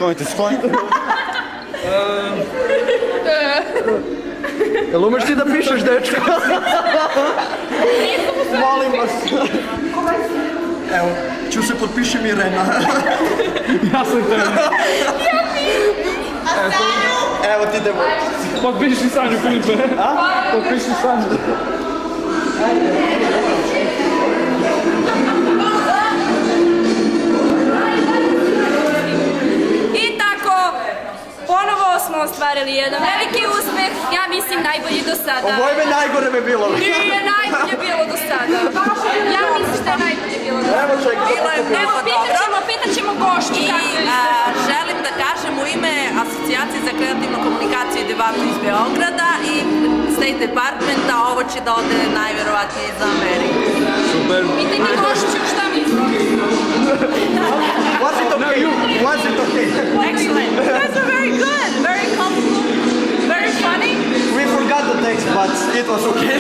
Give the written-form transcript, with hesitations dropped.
going to explain? Jel umeš ti da pišeš, dečko? Molim vas. Evo, ću se potpiši mi Rena. Ja sam tebe. Evo ti devojčice. Potpiši Sanju, Filipe. Potpiši Sanju. I tako, ponovo smo ostvarili jedan veliki uspeh, ja mislim najbolji do sada. Ovo ime najgore bi bilo. Nije najbolje bilo do sada. Ja mislim da je najbolje bilo do sada. Evo čekaj. Evo, pitat ćemo Gošću kako je. Želim da kažem u ime Asocijacije za kreativnu komunikaciju i debatu iz Beograda i State Departmenta, ovo će da ode najverovatnije za Ameriku. Super. Pitajte Gošću šta misli. Was it okay? Was it okay? Excellent. You guys are very good, very comfortable, very funny. We forgot the text, but it was okay.